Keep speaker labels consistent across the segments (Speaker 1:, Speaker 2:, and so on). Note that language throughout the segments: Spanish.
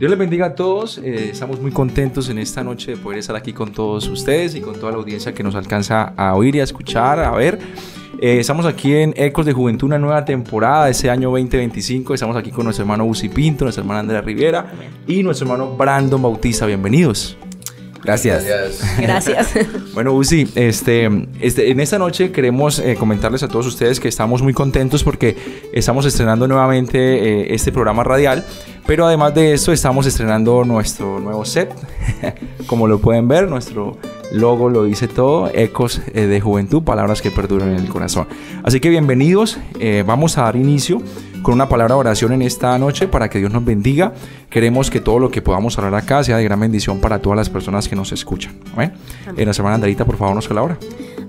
Speaker 1: Dios les bendiga a todos. Estamos muy contentos en esta noche de poder estar aquí con todos ustedes y con toda la audiencia que nos alcanza a oír y a escuchar, a ver. Estamos aquí en Ecos de Juventud, una nueva temporada de este año 2025. Estamos aquí con nuestro hermano Uzi Pinto, nuestra hermana Andrea Rivera y nuestro hermano Brandon Bautista. Bienvenidos.
Speaker 2: Gracias.
Speaker 1: Bueno, Uzi, en esta noche queremos comentarles a todos ustedes que estamos muy contentos porque estamos estrenando nuevamente este programa radial, pero además de esto estamos estrenando nuestro nuevo set. Como lo pueden ver, nuestro logo lo dice todo: Ecos de Juventud, palabras que perduran en el corazón. Así que bienvenidos. Vamos a dar inicio con una palabra de oración en esta noche para que Dios nos bendiga. Queremos que todo lo que podamos hablar acá sea de gran bendición para todas las personas que nos escuchan. Amén. Nuestra hermana Andreita, por favor, nos colabora.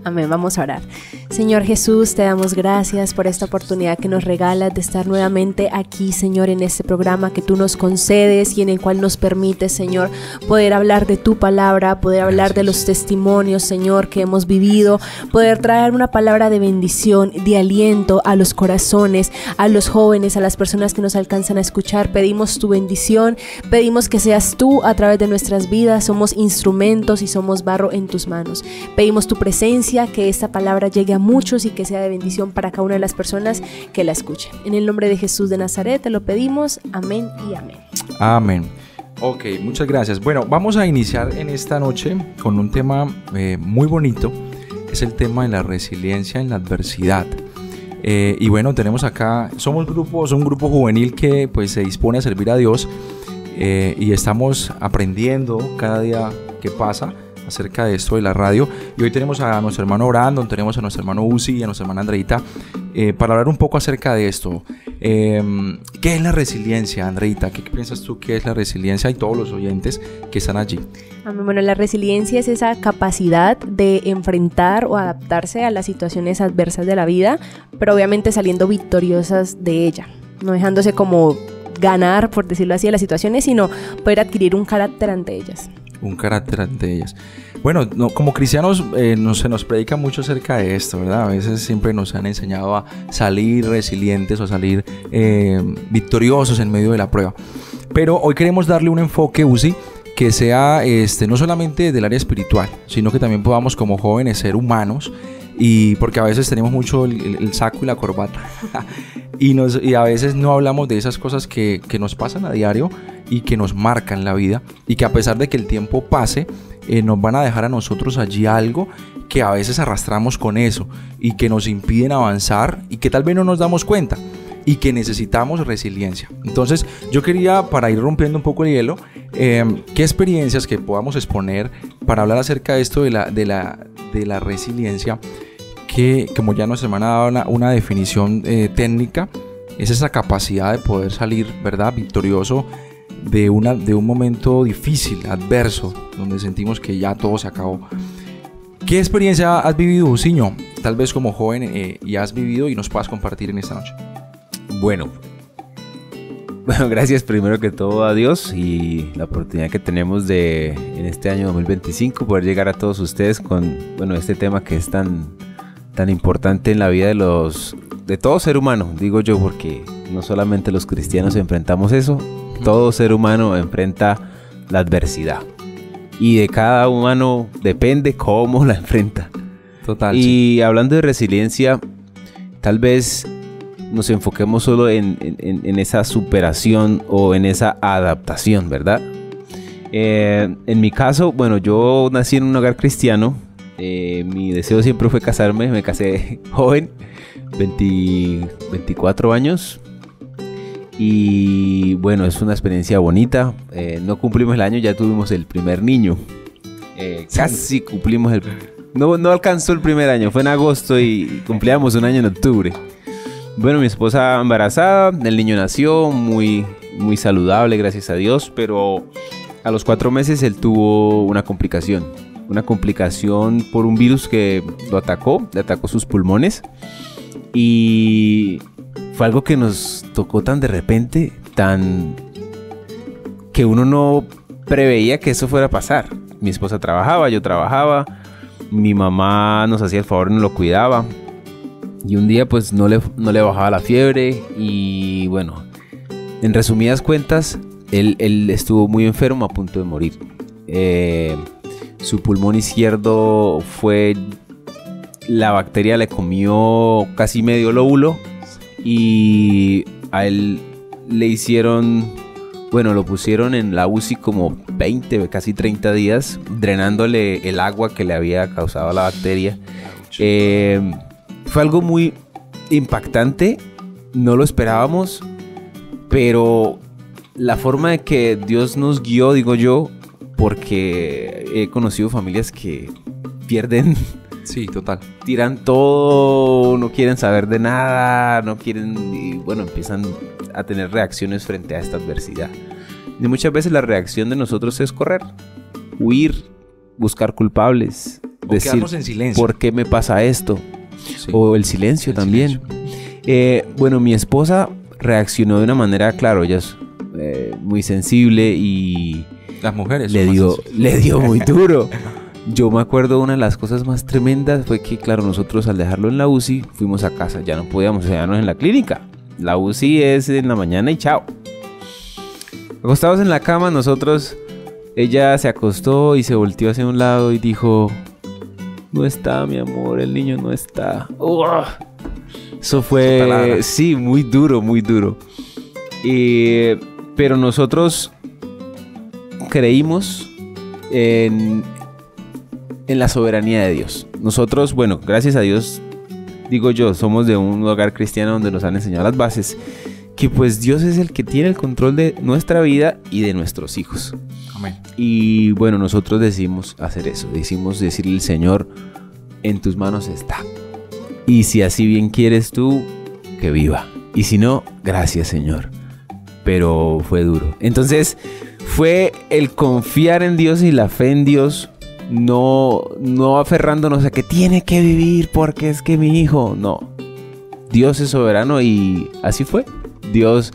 Speaker 3: Amén, vamos a orar. Señor Jesús, te damos gracias por esta oportunidad que nos regalas de estar nuevamente aquí, Señor, en este programa que tú nos concedes y en el cual nos permites, Señor, poder hablar de tu palabra, poder hablar de los testimonios, Señor, que hemos vivido, poder traer una palabra de bendición, de aliento a los corazones, a los jóvenes, a las personas que nos alcanzan a escuchar. Pedimos tu bendición, pedimos que seas tú a través de nuestras vidas. Somos instrumentos y somos barro en tus manos. Pedimos tu presencia, que esta palabra llegue a muchos y que sea de bendición para cada una de las personas que la escuchen. En el nombre de Jesús de Nazaret te lo pedimos. Amén y amén.
Speaker 1: Amén. Ok, muchas gracias. Bueno, vamos a iniciar en esta noche con un tema muy bonito. Es el tema de la resiliencia en la adversidad. Y bueno, tenemos acá, somos un grupo juvenil que pues se dispone a servir a Dios y estamos aprendiendo cada día que pasa acerca de esto de la radio. Y hoy tenemos a nuestro hermano Brandon, tenemos a nuestro hermano Uzi y a nuestra hermana Andreita para hablar un poco acerca de esto. ¿Qué es la resiliencia, Andreita? ¿Qué piensas tú que es la resiliencia? Y todos los oyentes que están allí.
Speaker 3: Bueno, la resiliencia es esa capacidad de enfrentar o adaptarse a las situaciones adversas de la vida, pero obviamente saliendo victoriosas de ella, no dejándose como ganar, por decirlo así, de las situaciones, sino poder adquirir un carácter ante ellas. Un carácter ante ellas.
Speaker 1: Bueno, como cristianos se nos predica mucho acerca de esto, ¿verdad? A veces siempre nos han enseñado a salir resilientes o a salir victoriosos en medio de la prueba. Pero hoy queremos darle un enfoque, Uzi, que sea no solamente del área espiritual, sino que también podamos como jóvenes ser humanos. Y porque a veces tenemos mucho el saco y la corbata y a veces no hablamos de esas cosas que nos pasan a diario y que nos marcan la vida, y que a pesar de que el tiempo pase nos van a dejar a nosotros allí algo que a veces arrastramos con eso y que nos impiden avanzar y que tal vez no nos damos cuenta y que necesitamos resiliencia. Entonces yo quería, para ir rompiendo un poco el hielo, qué experiencias que podamos exponer para hablar acerca de esto de la resiliencia, que como ya nuestra hermana ha dado una definición técnica, es esa capacidad de poder salir, ¿verdad?, victorioso de un momento difícil, adverso, donde sentimos que ya todo se acabó. ¿Qué experiencia has vivido, Uziño? Tal vez como joven y has vivido y nos puedas compartir en esta noche.
Speaker 2: Bueno, gracias primero que todo a Dios y la oportunidad que tenemos de en este año 2025 poder llegar a todos ustedes con este tema que es tan importante en la vida de todo ser humano, digo yo, porque no solamente los cristianos enfrentamos eso, todo ser humano enfrenta la adversidad y de cada humano depende cómo la enfrenta.
Speaker 1: Total.
Speaker 2: Y sí, hablando de resiliencia, tal vez nos enfoquemos solo en esa superación o en esa adaptación, ¿verdad? En mi caso, bueno, yo nací en un hogar cristiano. Mi deseo siempre fue casarme. Me casé joven, 24 años. Y bueno, es una experiencia bonita. No cumplimos el año, ya tuvimos el primer niño. Casi cumplimos no alcanzó el primer año, fue en agosto y cumplíamos un año en octubre. Bueno, mi esposa embarazada, el niño nació muy, muy saludable, gracias a Dios, pero a los 4 meses él tuvo una complicación por un virus que le atacó sus pulmones, y fue algo que nos tocó tan de repente, que uno no preveía que eso fuera a pasar. Mi esposa trabajaba, yo trabajaba, mi mamá nos hacía el favor y nos lo cuidaba. Y un día pues no le bajaba la fiebre y bueno, en resumidas cuentas, Él estuvo muy enfermo, a punto de morir. Su pulmón izquierdo la bacteria le comió casi medio lóbulo y a él le hicieron, lo pusieron en la UCI como 20, casi 30 días, drenándole el agua que le había causado la bacteria. Fue algo muy impactante, no lo esperábamos, pero la forma de que Dios nos guió, digo yo, porque he conocido familias que pierden,
Speaker 1: sí, total,
Speaker 2: tiran todo, no quieren saber de nada, no quieren, y empiezan a tener reacciones frente a esta adversidad. Y muchas veces la reacción de nosotros es correr, huir, buscar culpables, decir,
Speaker 1: quedarnos en silencio.
Speaker 2: ¿Por qué me pasa esto?
Speaker 1: Sí.
Speaker 2: O el silencio también. Mi esposa reaccionó de una manera, claro, ella es muy sensible y
Speaker 1: las mujeres
Speaker 2: le dio muy duro. Yo me acuerdo, una de las cosas más tremendas fue que, claro, nosotros al dejarlo en la UCI fuimos a casa, ya no podíamos quedarnos en la clínica. La UCI es en la mañana y chao. Acostados en la cama, ella se acostó y se volteó hacia un lado y dijo: no está, mi amor, el niño no está. Eso fue, sí, muy duro, muy duro. Pero nosotros creímos en la soberanía de Dios. Nosotros, gracias a Dios, digo yo, somos de un hogar cristiano donde nos han enseñado las bases, que pues Dios es el que tiene el control de nuestra vida y de nuestros hijos.
Speaker 1: Amén.
Speaker 2: Y nosotros decidimos hacer eso, decidimos decirle al Señor: en tus manos está. Y si así bien quieres tú, que viva. Y si no, gracias, Señor. Pero fue duro. Entonces, fue el confiar en Dios y la fe en Dios, no aferrándonos a que tiene que vivir porque es que mi hijo. No. Dios es soberano y así fue. Dios,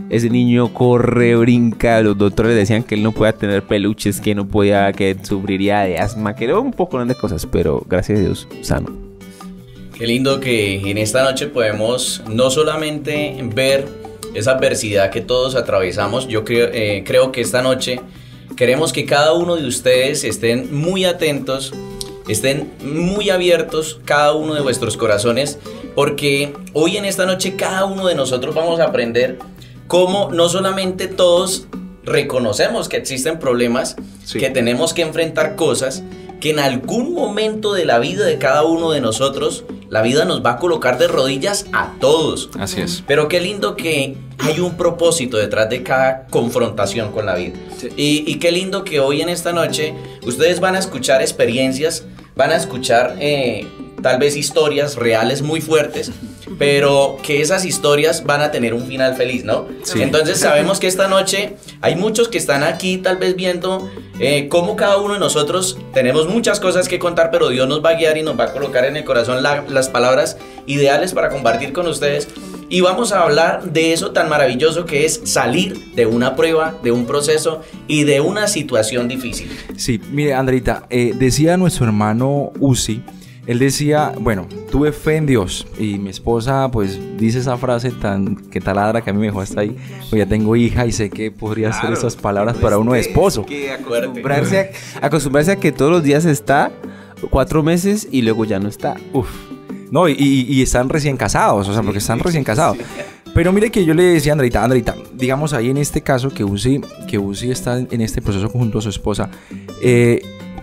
Speaker 2: ese niño corre, brinca. Los doctores decían que él no podía tener peluches, que no podía, que sufriría de asma, que era un poco de cosas, pero gracias a Dios, sano.
Speaker 4: Qué lindo que en esta noche podemos no solamente ver esa adversidad que todos atravesamos. Yo creo que esta noche queremos que cada uno de ustedes estén muy atentos, estén muy abiertos, cada uno de vuestros corazones, porque hoy en esta noche cada uno de nosotros vamos a aprender cómo no solamente todos reconocemos que existen problemas, sí, que tenemos que enfrentar cosas, que en algún momento de la vida de cada uno de nosotros la vida nos va a colocar de rodillas a todos.
Speaker 1: Así es.
Speaker 4: Pero qué lindo que hay un propósito detrás de cada confrontación con la vida. Sí. Y qué lindo que hoy en esta noche ustedes van a escuchar experiencias, van a escuchar tal vez historias reales muy fuertes, pero que esas historias van a tener un final feliz, ¿no? Sí. Entonces sabemos que esta noche hay muchos que están aquí tal vez viendo cómo cada uno de nosotros tenemos muchas cosas que contar, pero Dios nos va a guiar y nos va a colocar en el corazón las palabras ideales para compartir con ustedes. Y vamos a hablar de eso tan maravilloso que es salir de una prueba, de un proceso y de una situación difícil.
Speaker 1: Sí, mire, Andreita, decía nuestro hermano Uzi, él decía, tuve fe en Dios, y mi esposa pues dice esa frase que taladra que a mí me dejó hasta ahí, pues ya tengo hija y sé que podría ser esas palabras para uno de esposo.
Speaker 2: Que acostumbrarse a que todos los días está 4 meses y luego ya no está.
Speaker 1: Uf. No, y están recién casados, porque están recién casados. Sí. Pero mire que yo le decía a Andreita, digamos ahí en este caso que Uzi está en este proceso junto a su esposa,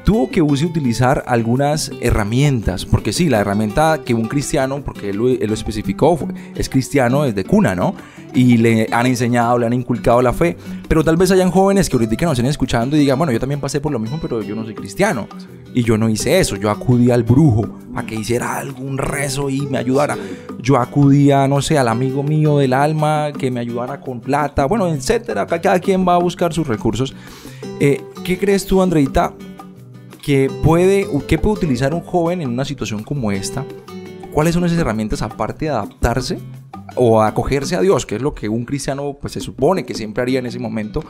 Speaker 1: tuvo que utilizar algunas herramientas, porque sí, la herramienta que un cristiano, porque él lo especificó, es cristiano desde cuna, ¿no? Y le han enseñado, le han inculcado la fe, pero tal vez hayan jóvenes que ahorita nos estén escuchando y digan, yo también pasé por lo mismo, pero yo no soy cristiano, y yo no hice eso, yo acudí al brujo a que hiciera algún rezo y me ayudara, yo acudía, no sé, al amigo mío del alma que me ayudara con plata, etcétera, cada quien va a buscar sus recursos. ¿Qué crees tú, Andreita, ¿qué puede utilizar un joven en una situación como esta? ¿Cuáles son esas herramientas aparte de adaptarse o acogerse a Dios, que es lo que un cristiano pues se supone que siempre haría en ese momento?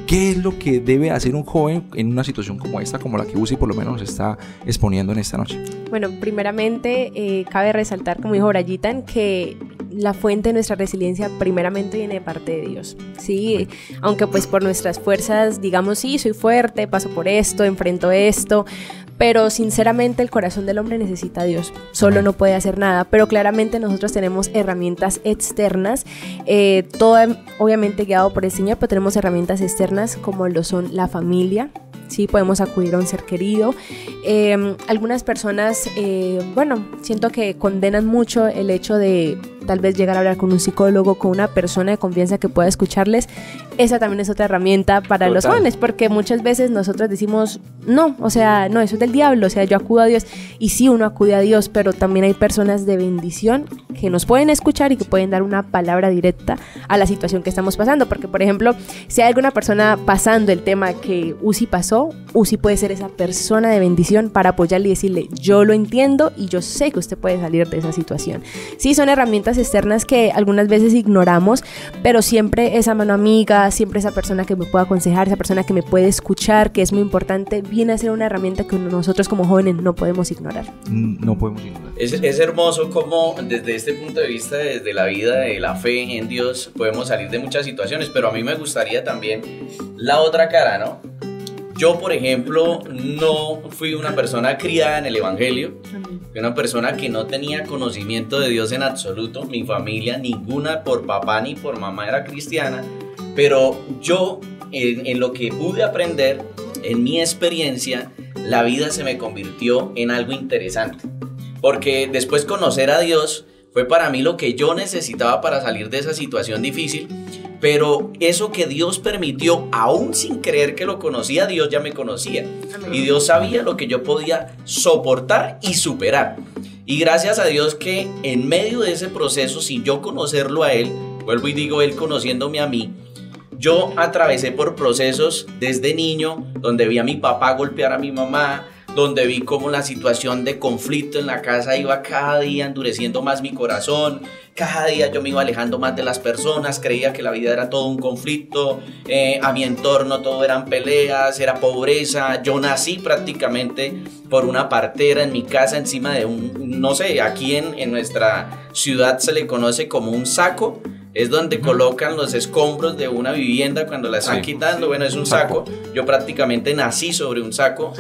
Speaker 1: ¿Qué es lo que debe hacer un joven en una situación como esta, como la que Uzi por lo menos nos está exponiendo en esta noche?
Speaker 3: Bueno, primeramente cabe resaltar, como dijo Brayitan, que la fuente de nuestra resiliencia primeramente viene de parte de Dios, ¿sí? Aunque pues por nuestras fuerzas digamos, sí, soy fuerte, paso por esto, enfrento esto, pero sinceramente el corazón del hombre necesita a Dios, solo no puede hacer nada, pero claramente nosotros tenemos herramientas externas, todo obviamente guiado por el Señor, pero tenemos herramientas externas como lo son la familia. Sí, podemos acudir a un ser querido. Algunas personas, bueno, siento que condenan mucho el hecho de tal vez llegar a hablar con un psicólogo, con una persona de confianza que pueda escucharles. Esa también es otra herramienta para los jóvenes, porque muchas veces nosotros decimos, no, o sea, no, eso es del diablo, o sea, yo acudo a Dios. Y sí, uno acude a Dios, pero también hay personas de bendición que nos pueden escuchar y que pueden dar una palabra directa a la situación que estamos pasando. Porque, por ejemplo, si hay alguna persona pasando el tema que Uzi pasó, Uzi puede ser esa persona de bendición para apoyarle y decirle, yo lo entiendo y yo sé que usted puede salir de esa situación. Sí, son herramientas externas que algunas veces ignoramos, pero siempre esa mano amiga, siempre esa persona que me pueda aconsejar, esa persona que me puede escuchar, que es muy importante, viene a ser una herramienta que nosotros como jóvenes no podemos ignorar.
Speaker 1: No podemos ignorar.
Speaker 4: Es hermoso cómo desde este punto de vista, desde la vida de la fe en Dios, podemos salir de muchas situaciones, pero a mí me gustaría también la otra cara, ¿no? Yo, por ejemplo, no fui una persona criada en el Evangelio, fui una persona que no tenía conocimiento de Dios en absoluto, mi familia, ninguna por papá ni por mamá era cristiana, pero yo, en lo que pude aprender, en mi experiencia, la vida se me convirtió en algo interesante, porque después conocer a Dios fue para mí lo que yo necesitaba para salir de esa situación difícil. Pero eso que Dios permitió, aún sin creer que lo conocía, Dios ya me conocía. Amén. Y Dios sabía lo que yo podía soportar y superar. Y gracias a Dios que en medio de ese proceso, sin yo conocerlo a Él, vuelvo y digo, Él conociéndome a mí, yo atravesé por procesos desde niño, donde vi a mi papá golpear a mi mamá, donde vi cómo la situación de conflicto en la casa iba cada día endureciendo más mi corazón. Cada día yo me iba alejando más de las personas, creía que la vida era todo un conflicto, a mi entorno todo eran peleas, era pobreza. Yo nací prácticamente por una partera en mi casa encima de un, no sé, aquí en nuestra ciudad se le conoce como un saco. Es donde colocan los escombros de una vivienda cuando la están quitando. Bueno, es un saco. Yo prácticamente nací sobre un saco.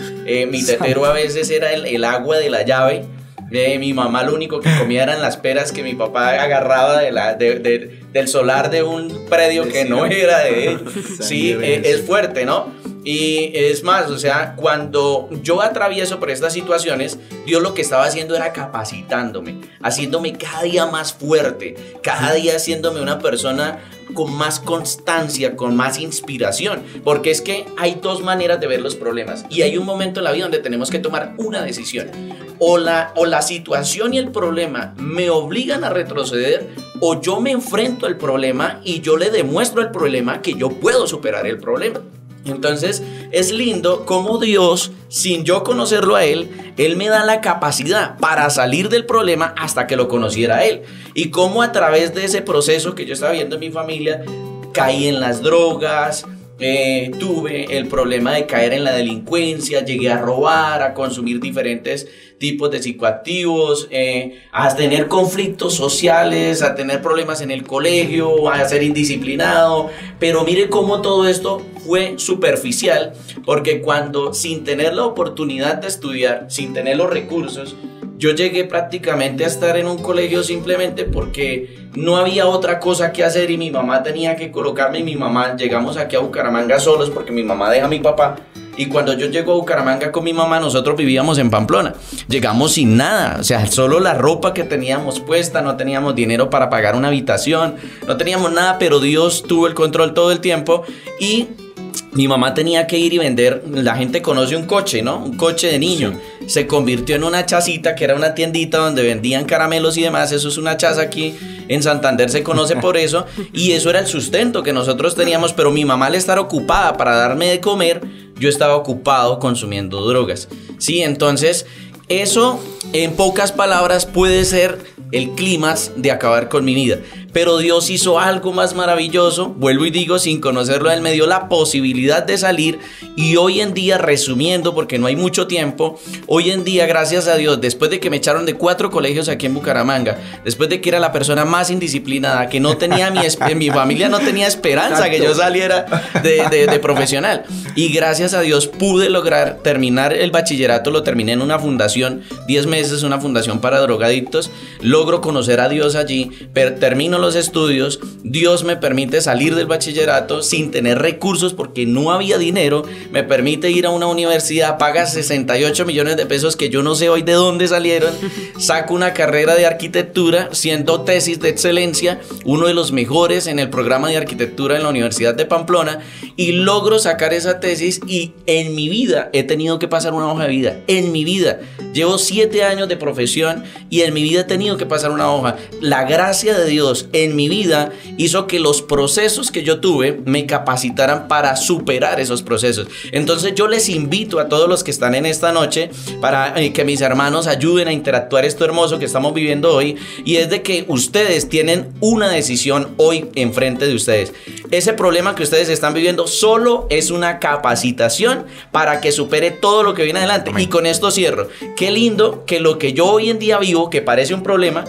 Speaker 4: Mi tetero a veces era el agua de la llave. Mi mamá lo único que comía eran las peras que mi papá agarraba del solar de un predio que no era de él. Sí, es fuerte, ¿no? Y es más, o sea, cuando yo atravieso por estas situaciones, Dios lo que estaba haciendo era capacitándome, haciéndome cada día más fuerte, cada día haciéndome una persona con más constancia, con más inspiración, porque es que hay dos maneras de ver los problemas y hay un momento en la vida donde tenemos que tomar una decisión. O la situación y el problema me obligan a retroceder, o yo me enfrento al problema y yo le demuestro al problema que yo puedo superar el problema. Entonces es lindo cómo Dios, sin yo conocerlo a Él, Él me da la capacidad para salir del problema hasta que lo conociera a Él. Y cómo a través de ese proceso que yo estaba viendo en mi familia, caí en las drogas, tuve el problema de caer en la delincuencia, llegué a robar, a consumir diferentes tipos de psicoactivos, a tener conflictos sociales, a tener problemas en el colegio, a ser indisciplinado. Pero mire cómo todo esto fue superficial, porque cuando sin tener la oportunidad de estudiar, sin tener los recursos, yo llegué prácticamente a estar en un colegio simplemente porque no había otra cosa que hacer y mi mamá tenía que colocarme. Y mi mamá, llegamos aquí a Bucaramanga solos porque mi mamá deja a mi papá. Y cuando yo llego a Bucaramanga con mi mamá, nosotros vivíamos en Pamplona. Llegamos sin nada, o sea, solo la ropa que teníamos puesta, no teníamos dinero para pagar una habitación, no teníamos nada, pero Dios tuvo el control todo el tiempo. Y mi mamá tenía que ir y vender, la gente conoce un coche, ¿no? Un coche de niño. Sí. Se convirtió en una chacita, que era una tiendita donde vendían caramelos y demás. Eso es una chaza aquí en Santander, se conoce por eso. Y eso era el sustento que nosotros teníamos. Pero mi mamá, al estar ocupada para darme de comer, yo estaba ocupado consumiendo drogas. Sí, entonces eso, en pocas palabras, puede ser el clímax de acabar con mi vida. pero Dios hizo algo más maravilloso, vuelvo y digo, sin conocerlo, Él me dio la posibilidad de salir, y hoy en día, resumiendo, porque no hay mucho tiempo, hoy en día, gracias a Dios, después de que me echaron de 4 colegios aquí en Bucaramanga, después de que era la persona más indisciplinada, que no tenía en mi familia no tenía esperanza que yo saliera de profesional, y gracias a Dios pude lograr terminar el bachillerato, lo terminé en una fundación, 10 meses, una fundación para drogadictos, logro conocer a Dios allí, termino los estudios, Dios me permite salir del bachillerato sin tener recursos porque no había dinero, me permite ir a una universidad, paga 68 millones de pesos que yo no sé hoy de dónde salieron, saco una carrera de arquitectura, siendo tesis de excelencia, uno de los mejores en el programa de arquitectura en la Universidad de Pamplona, y logro sacar esa tesis, y en mi vida he tenido que pasar una hoja de vida, en mi vida, llevo 7 años de profesión y en mi vida he tenido que pasar una hoja. La gracia de Dios en mi vida hizo que los procesos que yo tuve me capacitaran para superar esos procesos. Entonces yo les invito a todos los que están en esta noche para que mis hermanos ayuden a interactuar esto hermoso que estamos viviendo hoy, y es de que ustedes tienen una decisión hoy enfrente de ustedes. Ese problema que ustedes están viviendo solo es una capacitación para que supere todo lo que viene adelante. Amén. Y con esto cierro. Qué lindo que lo que yo hoy en día vivo, que parece un problema,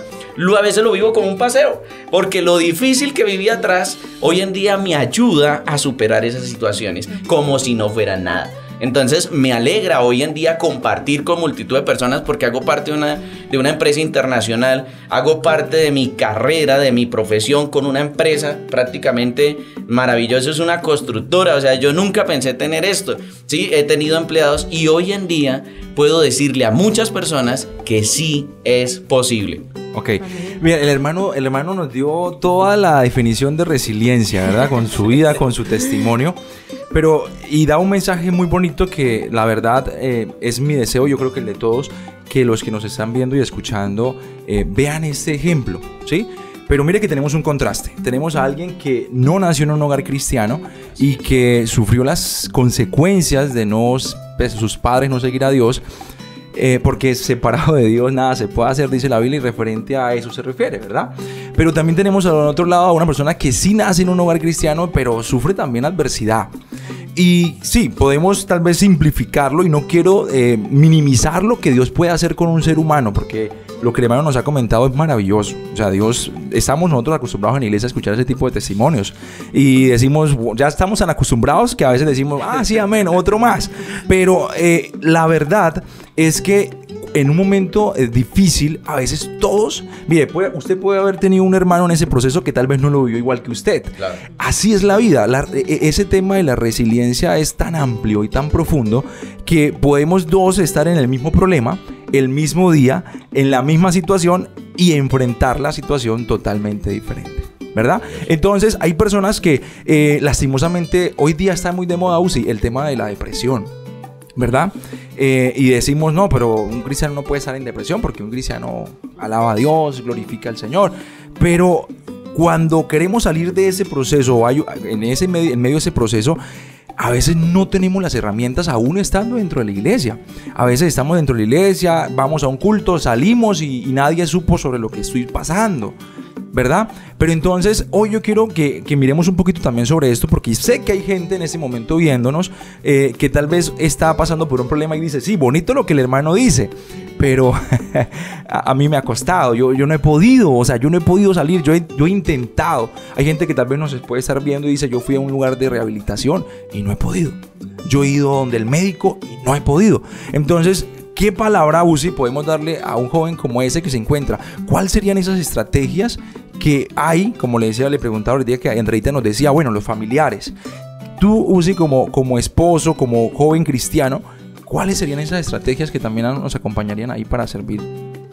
Speaker 4: a veces lo vivo como un paseo, porque lo difícil que vivía atrás, hoy en día me ayuda a superar esas situaciones, como si no fuera nada. Entonces me alegra hoy en día compartir con multitud de personas, porque hago parte de una empresa internacional, hago parte de mi carrera, de mi profesión con una empresa prácticamente maravillosa, es una constructora, o sea, yo nunca pensé tener esto, sí, he tenido empleados, y hoy en día puedo decirle a muchas personas que sí es posible.
Speaker 1: Ok, mira, el hermano nos dio toda la definición de resiliencia, ¿verdad? Con su vida, con su testimonio, y da un mensaje muy bonito que la verdad es mi deseo, yo creo que el de todos, que los que nos están viendo y escuchando vean este ejemplo, ¿sí? Pero mire que tenemos un contraste, tenemos a alguien que no nació en un hogar cristiano y que sufrió las consecuencias de sus padres no seguir a Dios, porque separado de Dios nada se puede hacer, dice la Biblia, y referente a eso se refiere, ¿verdad? Pero también tenemos al otro lado a una persona que sí nace en un hogar cristiano, pero sufre también adversidad. Y sí, podemos tal vez simplificarlo, y no quiero minimizar lo que Dios puede hacer con un ser humano, porque lo que el hermano nos ha comentado es maravilloso. O sea, estamos nosotros acostumbrados en la iglesia a escuchar ese tipo de testimonios, y decimos, ya estamos tan acostumbrados que a veces decimos, sí, amén, otro más. Pero la verdad es que en un momento difícil, a veces todos, mire, usted puede haber tenido un hermano en ese proceso que tal vez no lo vivió igual que usted. Claro. Así es la vida. Ese tema de la resiliencia es tan amplio y tan profundo que podemos dos estar en el mismo problema, el mismo día, en la misma situación, y enfrentar la situación totalmente diferente, ¿verdad? Entonces hay personas que lastimosamente hoy día está muy de moda, el tema de la depresión, ¿verdad? Y decimos, no, pero un cristiano no puede estar en depresión porque un cristiano alaba a Dios, glorifica al Señor. Pero cuando queremos salir de ese proceso, en medio de ese proceso, a veces no tenemos las herramientas aún estando dentro de la iglesia. A veces estamos dentro de la iglesia, vamos a un culto, salimos y nadie supo sobre lo que estoy pasando, ¿verdad? Pero entonces hoy yo quiero que miremos un poquito también sobre esto, porque sé que hay gente en este momento viéndonos que tal vez está pasando por un problema y dice, sí, bonito lo que el hermano dice, pero a mí me ha costado, yo no he podido, yo no he podido salir, yo he intentado. Hay gente que tal vez nos puede estar viendo y dice, yo fui a un lugar de rehabilitación y no he podido. Yo he ido donde el médico y no he podido. Entonces, ¿qué palabra, Uzi, podemos darle a un joven como ese que se encuentra? ¿Cuáles serían esas estrategias que hay? Como le preguntaba el día que Andreita nos decía, bueno, los familiares. Tú, Uzi, como esposo, como joven cristiano, ¿cuáles serían esas estrategias que también nos acompañarían ahí para servir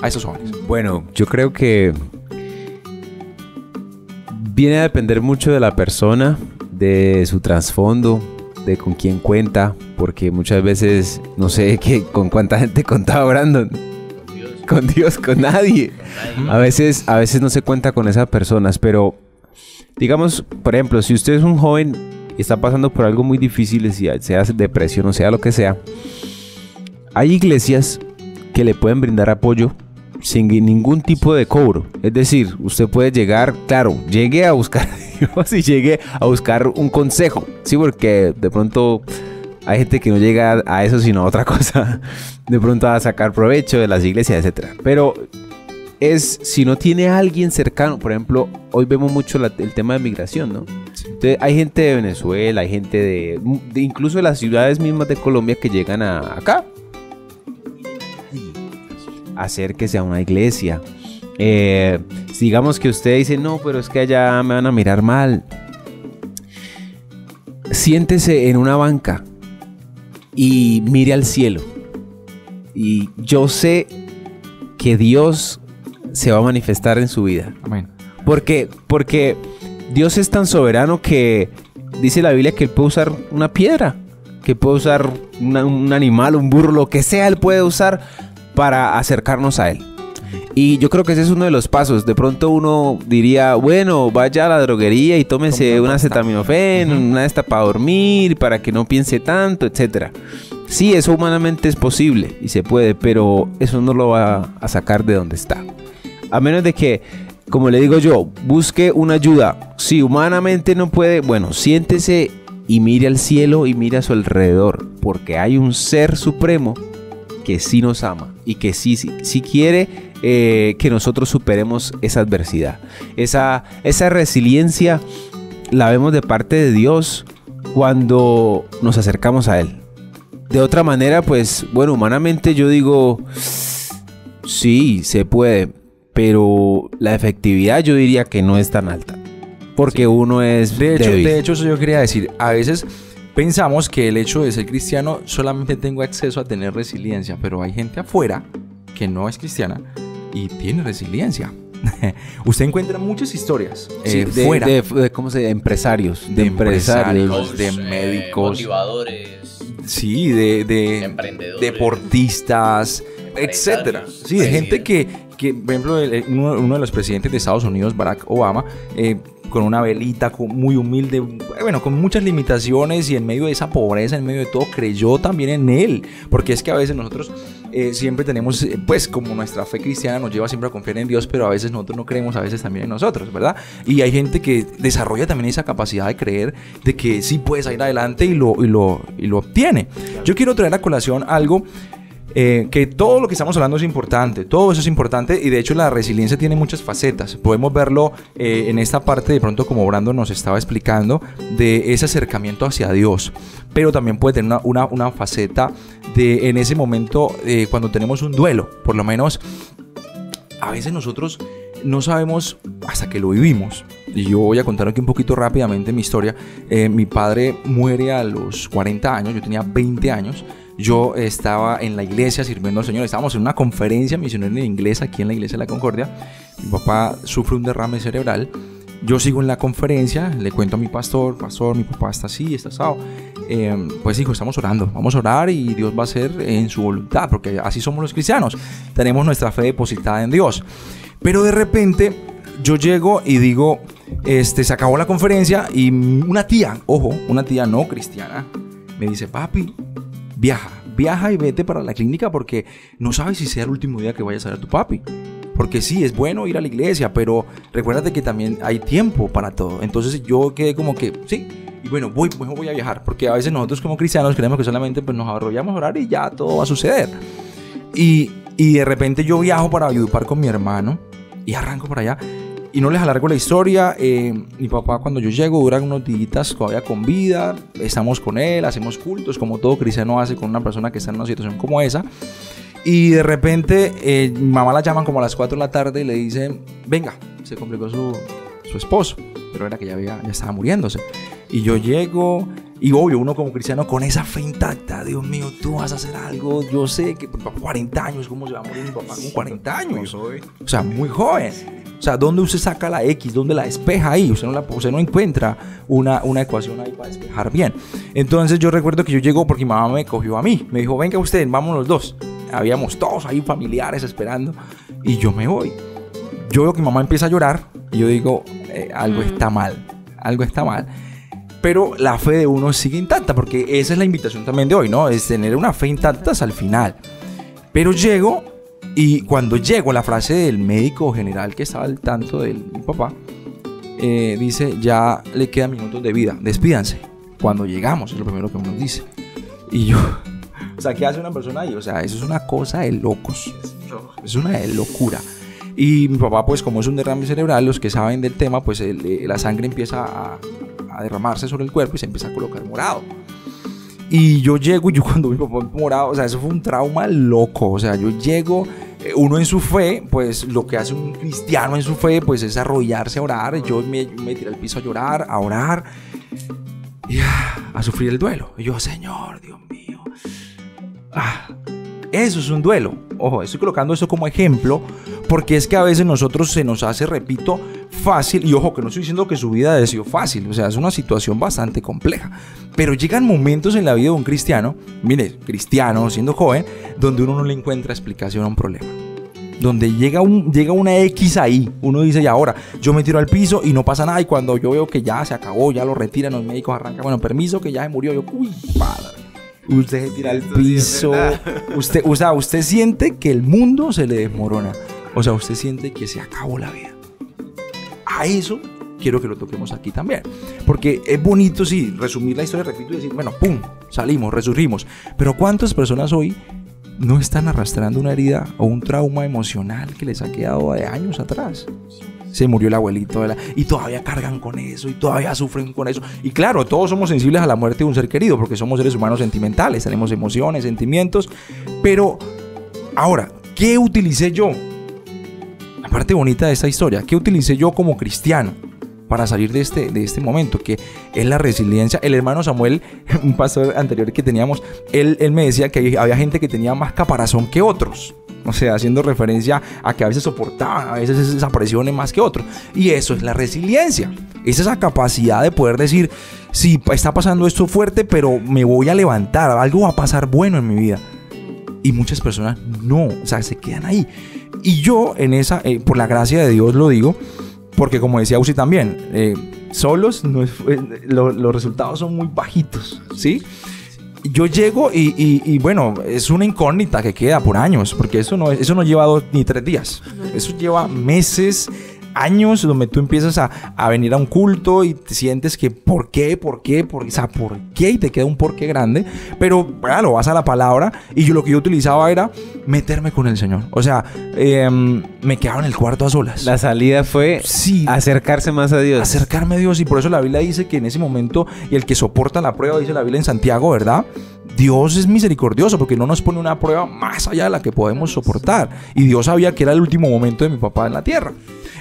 Speaker 1: a esos jóvenes?
Speaker 2: Bueno, yo creo que viene a depender mucho de la persona, de su trasfondo, de con quién cuenta, porque muchas veces no sé con cuánta gente contaba Brandon. Con Dios, con nadie. A veces no se cuenta con esas personas, pero digamos, por ejemplo, si usted es un joven y está pasando por algo muy difícil, sea depresión o sea lo que sea, hay iglesias que le pueden brindar apoyo sin ningún tipo de cobro. Es decir, usted puede llegar, claro, llegue a buscar a Dios y llegue a buscar un consejo. Sí, porque de pronto hay gente que no llega a eso sino a otra cosa. De pronto a sacar provecho de las iglesias, etc. Pero si no tiene a alguien cercano, por ejemplo, hoy vemos mucho el tema de migración, ¿no? Sí. Entonces, hay gente de Venezuela, hay gente de incluso de las ciudades mismas de Colombia que llegan acá. Acérquese a una iglesia. Digamos que usted dice, no, pero es que allá me van a mirar mal. Siéntese en una banca y mire al cielo. Y yo sé que Dios se va a manifestar en su vida.
Speaker 1: Amén.
Speaker 2: Porque Dios es tan soberano que dice la Biblia que Él puede usar una piedra, que puede usar un animal, un burro, lo que sea, Él puede usar para acercarnos a Él. Y yo creo que ese es uno de los pasos. De pronto uno diría, bueno, vaya a la droguería y tómese una acetaminofén, una de estas para dormir, para que no piense tanto, etcétera. Sí, eso humanamente es posible y se puede, pero eso no lo va a sacar de donde está. A menos de que, como le digo yo, busque una ayuda. Si humanamente no puede, bueno, siéntese y mire al cielo y mire a su alrededor, porque hay un ser supremo que sí nos ama y que sí quiere que nosotros superemos esa adversidad. Esa resiliencia la vemos de parte de Dios cuando nos acercamos a Él. De otra manera, pues, bueno, humanamente yo digo, sí, se puede, pero la efectividad yo diría que no es tan alta, porque sí, uno es débil.
Speaker 1: De hecho, eso yo quería decir. A veces pensamos que el hecho de ser cristiano solamente tengo acceso a tener resiliencia, pero hay gente afuera que no es cristiana y tiene resiliencia. Usted encuentra muchas historias fuera
Speaker 2: de ¿cómo se dice? Empresarios, de
Speaker 1: médicos,
Speaker 4: motivadores,
Speaker 1: sí, de
Speaker 4: emprendedores,
Speaker 1: deportistas, etcétera. Sí, de gente que por ejemplo, uno de los presidentes de Estados Unidos, Barack Obama, con una velita, muy humilde, bueno, con muchas limitaciones y en medio de esa pobreza, en medio de todo, creyó también en él. Porque es que a veces nosotros siempre tenemos, pues como nuestra fe cristiana nos lleva siempre a confiar en Dios, pero a veces nosotros no creemos, a veces también en nosotros, ¿verdad? Y hay gente que desarrolla también esa capacidad de creer de que sí puede salir adelante y lo obtiene. Yo quiero traer a colación algo que todo lo que estamos hablando es importante, todo eso es importante, y de hecho la resiliencia tiene muchas facetas. Podemos verlo en esta parte de pronto, como Brandon nos estaba explicando, de ese acercamiento hacia Dios, pero también puede tener una faceta de en ese momento cuando tenemos un duelo. Por lo menos a veces nosotros no sabemos hasta que lo vivimos. Y yo voy a contar aquí un poquito rápidamente mi historia. Mi padre muere a los 40 años, yo tenía 20 años. Yo estaba en la iglesia sirviendo al Señor. Estábamos en una conferencia misionera en inglés aquí en la iglesia de la Concordia. Mi papá sufre un derrame cerebral. Yo sigo en la conferencia, le cuento a mi pastor, mi papá está así, está asado. Pues hijo, estamos orando, vamos a orar y Dios va a hacer en su voluntad, porque así somos los cristianos. Tenemos nuestra fe depositada en Dios. Pero de repente yo llego y digo, se acabó la conferencia y una tía no cristiana, me dice, papi, viaja y vete para la clínica porque no sabes si sea el último día que vayas a ver a tu papi. Porque sí, es bueno ir a la iglesia, pero recuérdate que también hay tiempo para todo. Entonces yo quedé como que, sí, y bueno, voy a viajar. Porque a veces nosotros como cristianos creemos que solamente pues, nos arrollamos a orar y ya todo va a suceder. Y de repente yo viajo para Valledupar con mi hermano y arranco para allá. Y no les alargo la historia, mi papá cuando yo llego dura unos días todavía con vida, estamos con él, hacemos cultos como todo cristiano hace con una persona que está en una situación como esa. Y de repente mi mamá la llaman como a las 4 de la tarde y le dicen, venga, se complicó su esposo, pero era que ya estaba muriéndose. Y yo llego y obvio uno como cristiano con esa fe intacta, Dios mío, tú vas a hacer algo, yo sé que 40 años, ¿cómo se va a morir mi papá con 40 años? O sea, muy joven. O sea, ¿dónde usted saca la X? ¿Dónde la despeja ahí? Usted no encuentra una ecuación ahí para despejar bien. Entonces yo recuerdo que yo llego porque mi mamá me cogió a mí. Me dijo, venga usted, vamos los dos. Habíamos todos ahí familiares esperando. Y yo me voy. Yo veo que mi mamá empieza a llorar. Y yo digo, algo está mal. Pero la fe de uno sigue intacta. Porque esa es la invitación también de hoy, ¿no? Es tener una fe intacta hasta el final. Pero llego Y cuando llego, la frase del médico general que estaba al tanto de mi papá, dice, ya le quedan minutos de vida, despídanse. Cuando llegamos, es lo primero que nos dice. Y yo, o sea, ¿qué hace una persona ahí? O sea, eso es una cosa de locos. Es una de locura. Y mi papá, pues como es un derrame cerebral, los que saben del tema, pues la sangre empieza a derramarse sobre el cuerpo y se empieza a colocar morado. Y yo llego, y yo cuando mi papá morado, o sea, eso fue un trauma loco. O sea, yo llego, uno en su fe, pues lo que hace un cristiano en su fe, pues es arrodillarse a orar. Yo me tiré al piso a llorar, a orar y a sufrir el duelo. Y yo, Señor, Dios mío. Eso es un duelo. Ojo, estoy colocando eso como ejemplo porque es que a veces nosotros se nos hace, repito, fácil. Y ojo, que no estoy diciendo que su vida haya sido fácil. O sea, es una situación bastante compleja. Pero llegan momentos en la vida de un cristiano, mire, cristiano, siendo joven, donde uno no le encuentra explicación a un problema. Donde llega una X ahí. Uno dice, y ahora, yo me tiro al piso y no pasa nada. Y cuando yo veo que ya se acabó, ya lo retiran los médicos, arrancan, bueno, permiso, que ya se murió. Yo, uy, padre. Usted se tira al piso. Usted siente que el mundo se le desmorona. O sea, usted siente que se acabó la vida. A eso quiero que lo toquemos aquí también. Porque es bonito, sí, resumir la historia, repito, y decir, bueno, pum, salimos, resurgimos. Pero ¿cuántas personas hoy no están arrastrando una herida o un trauma emocional que les ha quedado de años atrás? Se murió el abuelito y todavía cargan con eso y todavía sufren con eso. Y claro, todos somos sensibles a la muerte de un ser querido porque somos seres humanos sentimentales, tenemos emociones, sentimientos. Pero ahora, ¿qué utilicé yo? La parte bonita de esta historia, ¿qué utilicé yo como cristiano para salir de este momento? Que es la resiliencia. El hermano Samuel, un pastor anterior que teníamos, él me decía que había gente que tenía más caparazón que otros. O sea, haciendo referencia a que a veces soportaban, a veces esa presión es más que otros. Y eso es la resiliencia. Es esa capacidad de poder decir, sí, está pasando esto fuerte, pero me voy a levantar, algo va a pasar bueno en mi vida. Y muchas personas no, o sea, se quedan ahí. Y yo en esa, por la gracia de Dios lo digo, porque como decía Uzi también, solos los resultados son muy bajitos, ¿sí? Yo llego y bueno, es una incógnita que queda por años, porque eso no lleva 2 ni 3 días. Eso lleva meses, años, donde tú empiezas a venir a un culto y te sientes que ¿por qué? O sea, ¿por qué? Y te queda un porqué grande. Pero bueno, vas a la palabra y lo que yo utilizaba era meterme con el Señor. O sea, me quedaba en el cuarto a solas.
Speaker 2: La salida fue acercarse más a Dios.
Speaker 1: Acercarme a Dios. Y por eso la Biblia dice que en ese momento, y el que soporta la prueba, dice la Biblia en Santiago, ¿verdad? Dios es misericordioso porque no nos pone una prueba más allá de la que podemos soportar. Y Dios sabía que era el último momento de mi papá en la tierra.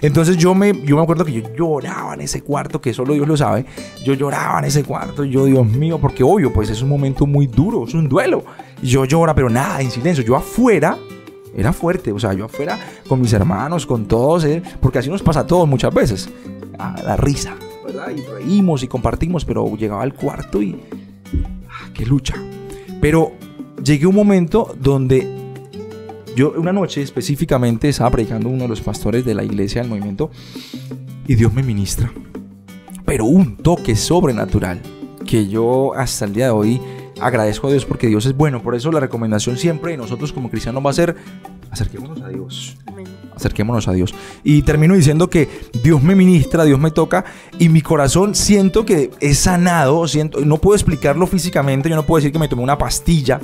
Speaker 1: Entonces yo me acuerdo que yo lloraba en ese cuarto, que solo Dios lo sabe. Yo lloraba en ese cuarto, yo, Dios mío, porque obvio, pues es un momento muy duro, es un duelo. Y yo lloraba, pero nada, en silencio. Yo afuera, era fuerte, o sea, yo afuera con mis hermanos, con todos, porque así nos pasa a todos muchas veces. La risa, ¿verdad? Y reímos y compartimos, pero llegaba al cuarto y... ¡qué lucha! Pero llegué a un momento donde... Yo una noche específicamente estaba predicando uno de los pastores de la iglesia del movimiento y Dios me ministra. Pero un toque sobrenatural que yo hasta el día de hoy agradezco a Dios porque Dios es bueno. Por eso la recomendación siempre de nosotros como cristianos va a ser acerquémonos a Dios. Acerquémonos a Dios. Y termino diciendo que Dios me ministra, Dios me toca y mi corazón siento que es sanado. No puedo explicarlo físicamente, yo no puedo decir que me tomé una pastilla.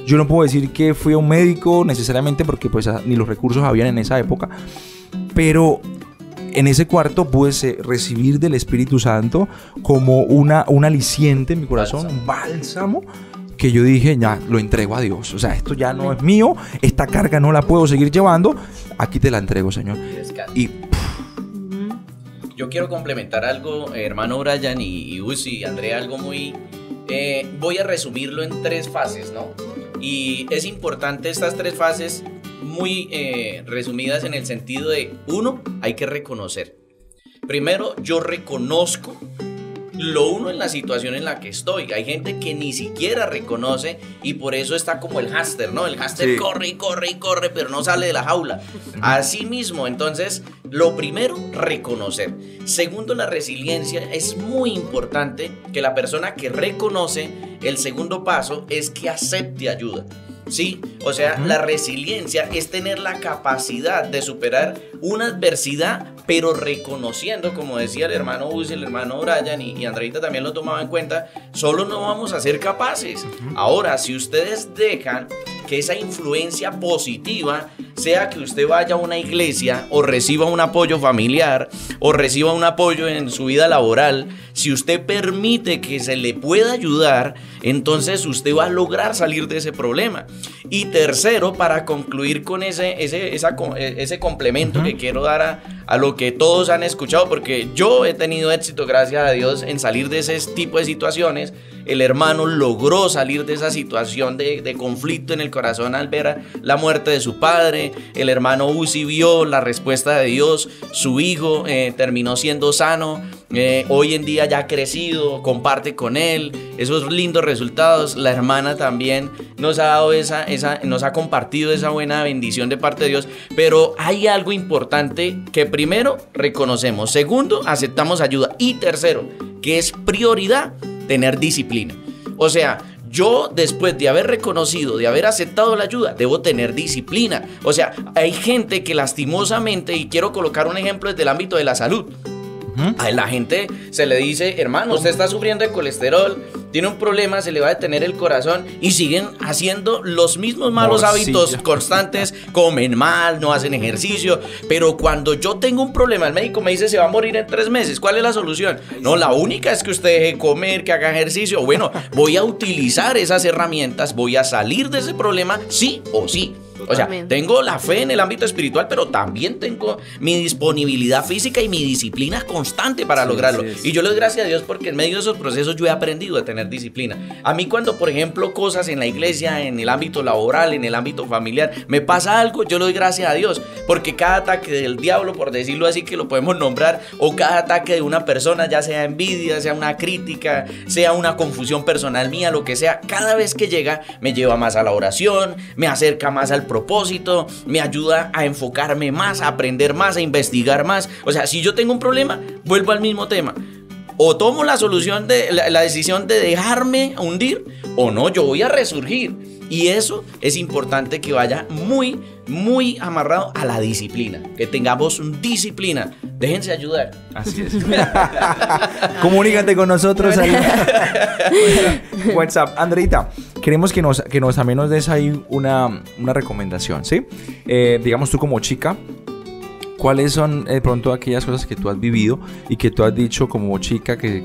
Speaker 1: Yo no puedo decir que fui a un médico necesariamente porque pues ni los recursos habían en esa época. Pero en ese cuarto pude recibir del Espíritu Santo como un aliciente en mi corazón, un bálsamo, que yo dije, ya, lo entrego a Dios. O sea, esto ya no es mío, esta carga no la puedo seguir llevando, aquí te la entrego, Señor. Y
Speaker 4: yo quiero complementar algo, hermano Brian y Uzi, Andrea, algo muy... voy a resumirlo en 3 fases, ¿no? Y es importante estas 3 fases muy resumidas en el sentido de, 1, hay que reconocer. Primero, yo reconozco lo uno en la situación en la que estoy. Hay gente que ni siquiera reconoce y por eso está como el hámster, ¿no? El hámster corre y corre y corre, pero no sale de la jaula. Así mismo, entonces, lo primero, reconocer. Segundo, la resiliencia. Es muy importante que la persona que reconoce, el segundo paso es que acepte ayuda. Sí, o sea, la resiliencia es tener la capacidad de superar una adversidad, pero reconociendo, como decía el hermano Uzi, el hermano Brian y Andreita también lo tomaba en cuenta, solo no vamos a ser capaces. Ahora, si ustedes dejan que esa influencia positiva sea que usted vaya a una iglesia o reciba un apoyo familiar o reciba un apoyo en su vida laboral, si usted permite que se le pueda ayudar, entonces usted va a lograr salir de ese problema. Y tercero, para concluir con ese complemento que quiero dar a lo que todos han escuchado, porque yo he tenido éxito, gracias a Dios, en salir de ese tipo de situaciones. El hermano logró salir de esa situación de conflicto en el corazón al ver la muerte de su padre. El hermano Uzi vio la respuesta de Dios. Su hijo terminó siendo sano. Hoy en día ya ha crecido, comparte con él esos lindos resultados. La hermana también nos ha dado nos ha compartido esa buena bendición de parte de Dios. Pero hay algo importante que primero reconocemos, segundo aceptamos ayuda y tercero, que es prioridad, tener disciplina. O sea, yo después de haber reconocido, de haber aceptado la ayuda, debo tener disciplina. O sea, hay gente que lastimosamente, y quiero colocar un ejemplo desde el ámbito de la salud, a la gente se le dice, hermano, usted está sufriendo de colesterol, tiene un problema, se le va a detener el corazón, y siguen haciendo los mismos malos hábitos constantes, comen mal, no hacen ejercicio. Pero cuando yo tengo un problema, el médico me dice se va a morir en 3 meses, ¿cuál es la solución? No, la única es que usted deje comer, que haga ejercicio. Bueno, voy a utilizar esas herramientas, voy a salir de ese problema sí o sí. O sea, tengo la fe en el ámbito espiritual, pero también tengo mi disponibilidad física y mi disciplina constante para lograrlo. Y yo le doy gracias a Dios porque en medio de esos procesos yo he aprendido a tener disciplina. A mí cuando, por ejemplo, cosas en la iglesia, en el ámbito laboral, en el ámbito familiar, me pasa algo, yo le doy gracias a Dios. Porque cada ataque del diablo, por decirlo así, que lo podemos nombrar, o cada ataque de una persona, ya sea envidia, sea una crítica, sea una confusión personal mía, lo que sea, cada vez que llega me lleva más a la oración, me acerca más al propósito, me ayuda a enfocarme más, a aprender más, a investigar más. O sea, si yo tengo un problema, vuelvo al mismo tema. O tomo la solución la decisión de dejarme hundir, o no, yo voy a resurgir. Y eso es importante que vaya muy, muy amarrado a la disciplina. Que tengamos disciplina. Déjense ayudar.
Speaker 1: Así es. Comunícate con nosotros ahí. WhatsApp. Andreita, queremos que también nos des ahí una recomendación, ¿sí? Digamos tú como chica, ¿cuáles son de pronto aquellas cosas que tú has vivido y que tú has dicho como chica que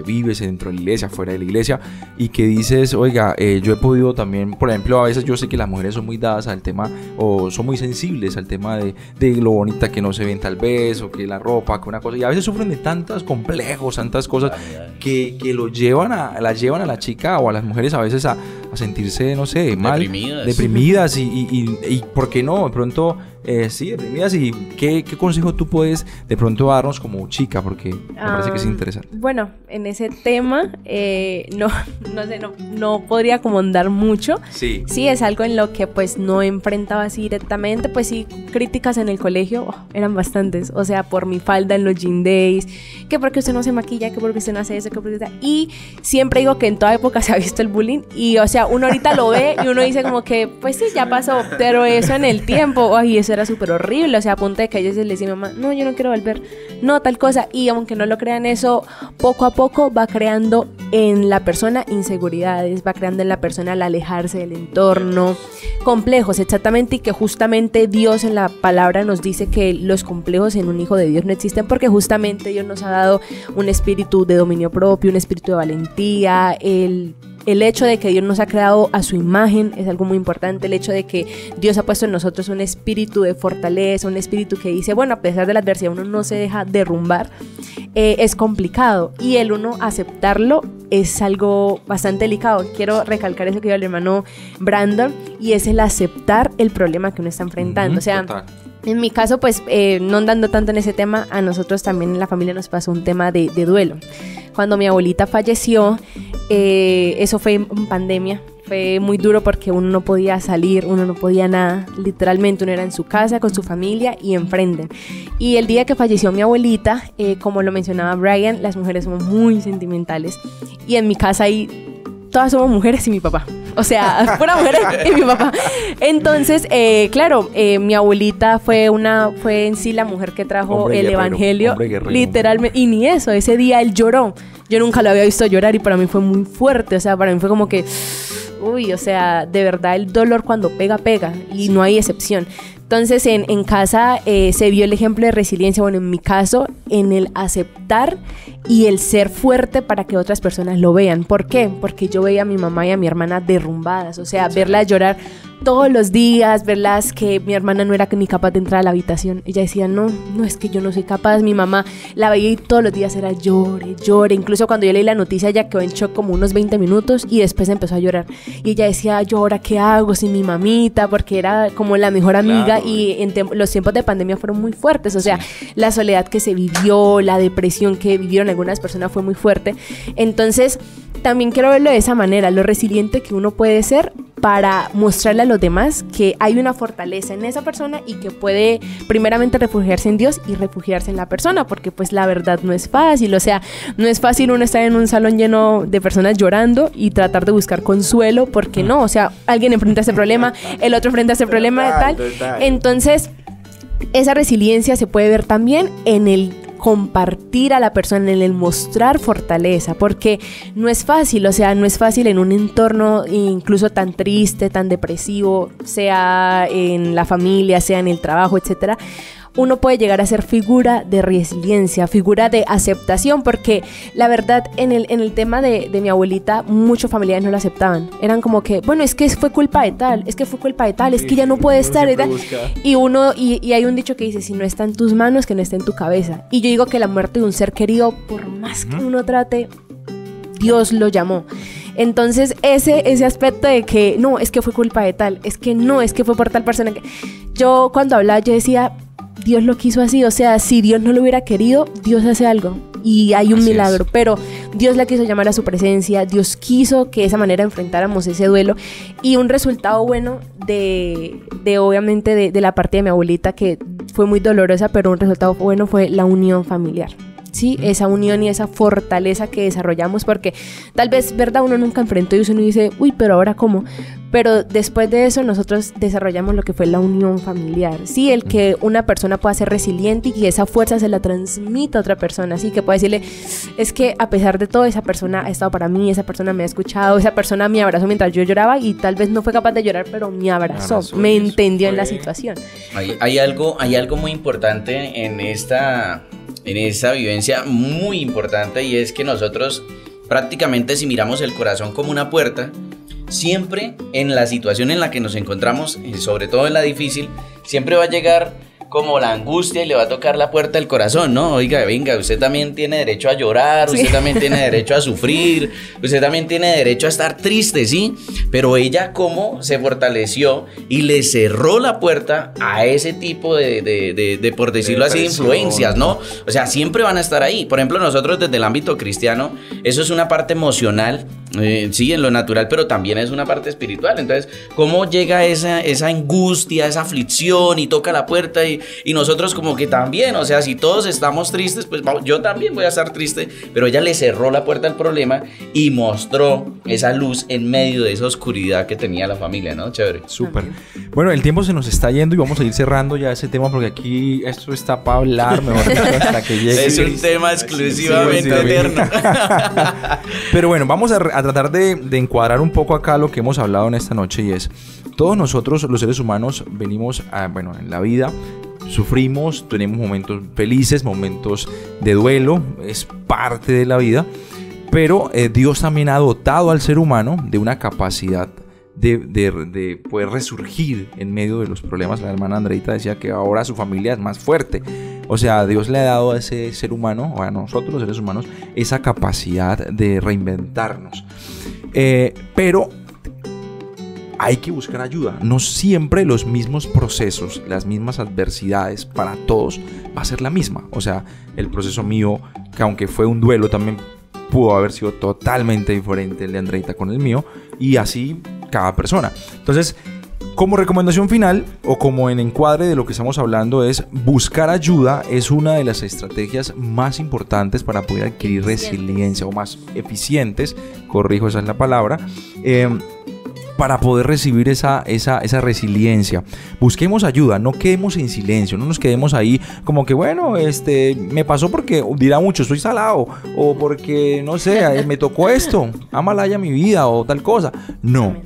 Speaker 1: vives dentro de la iglesia, fuera de la iglesia, y que dices, oiga, yo he podido también, por ejemplo, a veces yo sé que las mujeres son muy dadas al tema o son muy sensibles al tema de lo bonita que no se ven tal vez, o que la ropa, que una cosa, y a veces sufren de tantos complejos, tantas cosas que las llevan a la chica o a las mujeres a veces a sentirse, no sé, mal, deprimidas y ¿por qué no? De pronto, sí, deprimidas. ¿Y qué consejo tú puedes de pronto darnos como chica? Porque me parece que es interesante.
Speaker 3: Bueno, en ese tema no podría como andar mucho. Sí, es algo en lo que pues no he enfrentado así directamente. Pues sí, críticas en el colegio eran bastantes. O sea, por mi falda en los gym days, que porque usted no se maquilla, que porque usted no hace eso, que porque usted... Y siempre digo que en toda época se ha visto el bullying. Y o sea, uno ahorita lo ve y uno dice como que pues sí, ya pasó. Pero eso en el tiempo, ay, eso era súper horrible. O sea, a punto de que ellos le decían, mamá, no, yo no quiero volver, no, tal cosa. Y aunque no lo crean, eso poco a poco va creando en la persona inseguridades, va creando en la persona al alejarse del entorno, complejos, exactamente. Y que justamente Dios en la palabra nos dice que los complejos en un hijo de Dios no existen, porque justamente Dios nos ha dado un espíritu de dominio propio, un espíritu de valentía. El hecho de que Dios nos ha creado a su imagen es algo muy importante. El hecho de que Dios ha puesto en nosotros un espíritu de fortaleza, un espíritu que dice, bueno, a pesar de la adversidad uno no se deja derrumbar, es complicado. Y el uno aceptarlo es algo bastante delicado. Quiero recalcar eso que dijo el hermano Brandon, y es el aceptar el problema que uno está enfrentando. O sea, total. En mi caso, pues, no andando tanto en ese tema, a nosotros también en la familia nos pasó un tema de duelo. Cuando mi abuelita falleció, eso fue en pandemia. Fue muy duro porque uno no podía salir, uno no podía nada. Literalmente uno era en su casa con su familia y enfrente. Y el día que falleció mi abuelita, como lo mencionaba Brian, las mujeres somos muy sentimentales. Y en mi casa ahí todas somos mujeres y mi papá. O sea, pura mujer y mi papá. Entonces, claro, mi abuelita fue en sí la mujer que trajo el evangelio. Literalmente. Y ni eso, ese día él lloró. Yo nunca lo había visto llorar y para mí fue muy fuerte. O sea, para mí fue como que... Uy, o sea, de verdad el dolor cuando pega, pega. Y no hay excepción. Entonces, en casa se vio el ejemplo de resiliencia, bueno, en mi caso, en el aceptar y el ser fuerte para que otras personas lo vean. ¿Por qué? Porque yo veía a mi mamá y a mi hermana derrumbadas, o sea, verlas llorar todos los días, verlas que mi hermana no era ni capaz de entrar a la habitación. Ella decía, no, es que yo no soy capaz. Mi mamá la veía y todos los días era llore. Incluso cuando yo leí la noticia, ella quedó en shock como unos 20 minutos y después empezó a llorar. Y ella decía, yo ahora qué hago sin mi mamita, porque era como la mejor amiga. Claro. Y los tiempos de pandemia fueron muy fuertes. O sea, la soledad que se vivió, la depresión que vivieron algunas personas fue muy fuerte. Entonces, también quiero verlo de esa manera, lo resiliente que uno puede ser para mostrarle a los demás que hay una fortaleza en esa persona y que puede primeramente refugiarse en Dios y refugiarse en la persona, porque pues la verdad no es fácil, o sea, no es fácil uno estar en un salón lleno de personas llorando y tratar de buscar consuelo, porque no, o sea, alguien enfrenta ese problema, el otro enfrenta ese problema y tal. Entonces, esa resiliencia se puede ver también en el compartir a la persona, en el mostrar fortaleza, porque no es fácil, o sea, no es fácil en un entorno incluso tan triste, tan depresivo, sea en la familia, sea en el trabajo, etcétera. Uno puede llegar a ser figura de resiliencia, figura de aceptación, porque la verdad en el tema de mi abuelita, muchos familiares no la aceptaban. Eran como que, bueno, es que fue culpa de tal, es que ya no puede estar y tal. Y hay un dicho que dice, si no está en tus manos, que no esté en tu cabeza. Y yo digo que la muerte de un ser querido, por más que uno trate, Dios lo llamó. Entonces ese aspecto de que no, es que fue culpa de tal, es que no, es que fue por tal persona. Yo cuando hablaba yo decía, Dios lo quiso así, o sea, si Dios no lo hubiera querido, Dios hace algo y hay un milagro, pero Dios la quiso llamar a su presencia, Dios quiso que de esa manera enfrentáramos ese duelo y un resultado bueno de obviamente de la parte de mi abuelita, que fue muy dolorosa, pero un resultado bueno fue la unión familiar. Sí, esa unión y esa fortaleza que desarrollamos, porque tal vez, ¿verdad? Uno nunca enfrentó y uno dice, uy, pero ahora ¿cómo? Pero después de eso nosotros desarrollamos lo que fue la unión familiar, sí, el que una persona pueda ser resiliente y que esa fuerza se la transmita a otra persona, sí, que pueda decirle, es que a pesar de todo, esa persona ha estado para mí, esa persona me ha escuchado, esa persona me abrazó mientras yo lloraba y tal vez no fue capaz de llorar, pero me abrazó, me entendió en la situación.
Speaker 4: Hay algo muy importante en esa vivencia, muy importante, y es que nosotros prácticamente, si miramos el corazón como una puerta, siempre en la situación en la que nos encontramos, sobre todo en la difícil, siempre va a llegar como la angustia y le va a tocar la puerta del corazón, ¿no? Oiga, venga, usted también tiene derecho a llorar, usted también tiene derecho a sufrir, usted también tiene derecho a estar triste, ¿sí? Pero ella cómo se fortaleció y le cerró la puerta a ese tipo de por decirlo así, de influencias, ¿no? O sea, siempre van a estar ahí. Por ejemplo, nosotros desde el ámbito cristiano, eso es una parte emocional, sí, en lo natural, pero también es una parte espiritual. Entonces, ¿cómo llega esa angustia, esa aflicción y toca la puerta y nosotros como que también, o sea, si todos estamos tristes, pues yo también voy a estar triste, pero ella le cerró la puerta al problema y mostró esa luz en medio de esa oscuridad que tenía la familia, ¿no? Chévere.
Speaker 1: Súper. Bueno, el tiempo se nos está yendo y vamos a ir cerrando ya ese tema porque aquí esto está para hablar, mejor dicho, hasta que llegue.
Speaker 4: Es un tema exclusivamente eterno.
Speaker 1: Pero bueno, vamos a tratar de encuadrar un poco acá lo que hemos hablado en esta noche, y es, todos nosotros los seres humanos venimos en la vida, sufrimos, tenemos momentos felices, momentos de duelo, es parte de la vida, pero Dios también ha dotado al ser humano de una capacidad de poder resurgir en medio de los problemas. La hermana Andreita decía que ahora su familia es más fuerte. O sea, Dios le ha dado a ese ser humano, o a nosotros los seres humanos, esa capacidad de reinventarnos. Pero hay que buscar ayuda. No siempre los mismos procesos, las mismas adversidades para todos va a ser la misma. O sea, el proceso mío, que aunque fue un duelo, también pudo haber sido totalmente diferente el de Andreita con el mío, y así cada persona. Entonces, como recomendación final o como en encuadre de lo que estamos hablando, es buscar ayuda. Es una de las estrategias más importantes para poder adquirir resiliencia, o más eficientes, corrijo, esa es la palabra. para poder recibir esa resiliencia. Busquemos ayuda, no quedemos en silencio, no nos quedemos ahí como que bueno, me pasó porque dirá mucho, soy salado, o porque no sé, me tocó esto, amalaya mi vida o tal cosa. No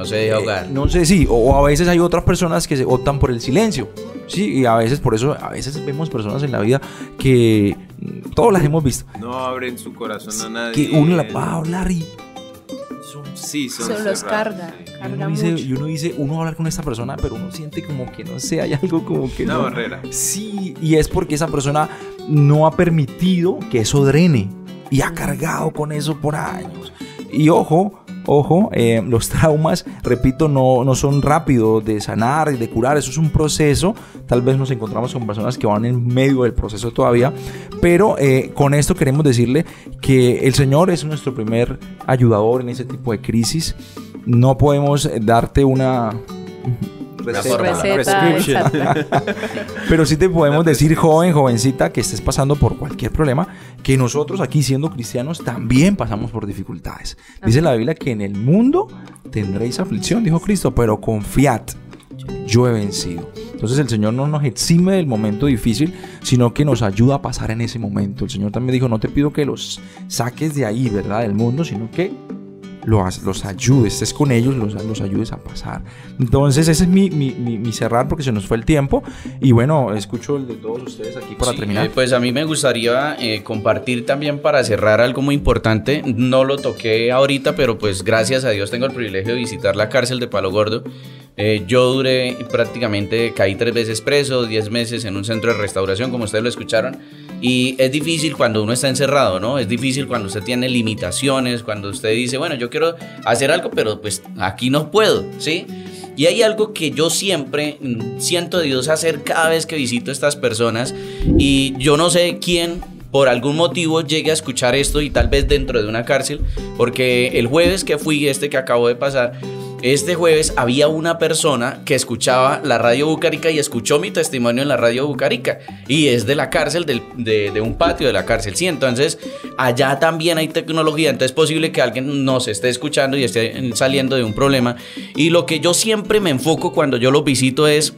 Speaker 4: se deja ahogar.
Speaker 1: No sé, sí, o a veces hay otras personas que se optan por el silencio, sí, y a veces por eso, a veces vemos personas en la vida que todos las hemos visto.
Speaker 2: No abren su corazón a nadie.
Speaker 1: Que uno la va a hablar y
Speaker 3: son los carga mucho.
Speaker 1: Y uno dice, uno va a hablar con esta persona, pero uno siente como que no sé, hay algo como que
Speaker 2: una
Speaker 1: no.
Speaker 2: barrera.
Speaker 1: Sí, y es porque esa persona no ha permitido que eso drene y ha cargado con eso por años. Y ojo, los traumas, repito, no son rápidos de sanar y de curar. Eso es un proceso. Tal vez nos encontramos con personas que van en medio del proceso todavía. Pero con esto queremos decirle que el Señor es nuestro primer ayudador en ese tipo de crisis. No podemos darte una
Speaker 3: receta.
Speaker 1: Pero sí te podemos decir, jovencita, que estés pasando por cualquier problema, que nosotros aquí siendo cristianos también pasamos por dificultades. Dice la Biblia que en el mundo tendréis aflicción, dijo Cristo, pero confiad, yo he vencido. Entonces el Señor no nos exime del momento difícil, sino que nos ayuda a pasar en ese momento. El Señor también dijo, no te pido que los saques de ahí, ¿verdad?, del mundo, sino que los ayudes, estés con ellos, los ayudes a pasar. Entonces ese es mi cerrar, porque se nos fue el tiempo. Y bueno, escucho el de todos ustedes aquí para terminar.
Speaker 4: Pues a mí me gustaría compartir también, para cerrar, algo muy importante. No lo toqué ahorita, pero pues gracias a Dios tengo el privilegio de visitar la cárcel de Palo Gordo. Yo duré prácticamente, caí 3 veces preso, 10 meses en un centro de restauración, como ustedes lo escucharon. Y es difícil cuando uno está encerrado, ¿no? Es difícil cuando usted tiene limitaciones, cuando usted dice, bueno, yo quiero hacer algo, pero pues aquí no puedo, ¿sí? Y hay algo que yo siempre siento de Dios hacer cada vez que visito a estas personas, y yo no sé quién por algún motivo llegue a escuchar esto, y tal vez dentro de una cárcel, porque el jueves que fui, que acabo de pasar, este jueves había una persona que escuchaba la radio Bucarica y escuchó mi testimonio en la radio Bucarica, y es de la cárcel, de un patio de la cárcel, sí. Entonces allá también hay tecnología, entonces es posible que alguien nos esté escuchando y esté saliendo de un problema. Y lo que yo siempre me enfoco cuando yo los visito es,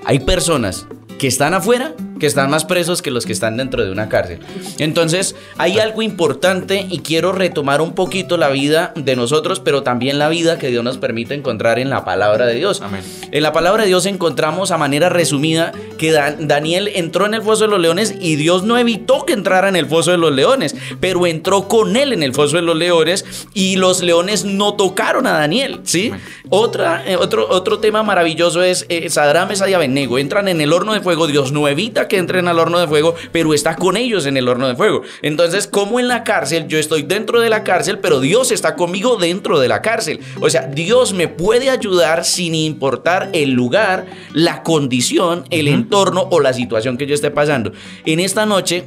Speaker 4: hay personas que están afuera, que están más presos que los que están dentro de una cárcel. Entonces hay algo importante, y quiero retomar un poquito la vida de nosotros, pero también la vida que Dios nos permite encontrar en la palabra de Dios.
Speaker 1: Amén.
Speaker 4: En la palabra de Dios encontramos, a manera resumida, que Daniel entró en el foso de los leones, y Dios no evitó que entrara en el foso de los leones, pero entró con él en el foso de los leones, y los leones no tocaron a Daniel, ¿sí? Otro tema maravilloso es Sadrach, Mesach y Abednego entran en el horno de fuego. Dios no evita que entren al horno de fuego, pero está con ellos en el horno de fuego. Entonces, como en la cárcel, yo estoy dentro de la cárcel, pero Dios está conmigo dentro de la cárcel. O sea, Dios me puede ayudar sin importar el lugar, la condición, el entorno o la situación que yo esté pasando. En esta noche,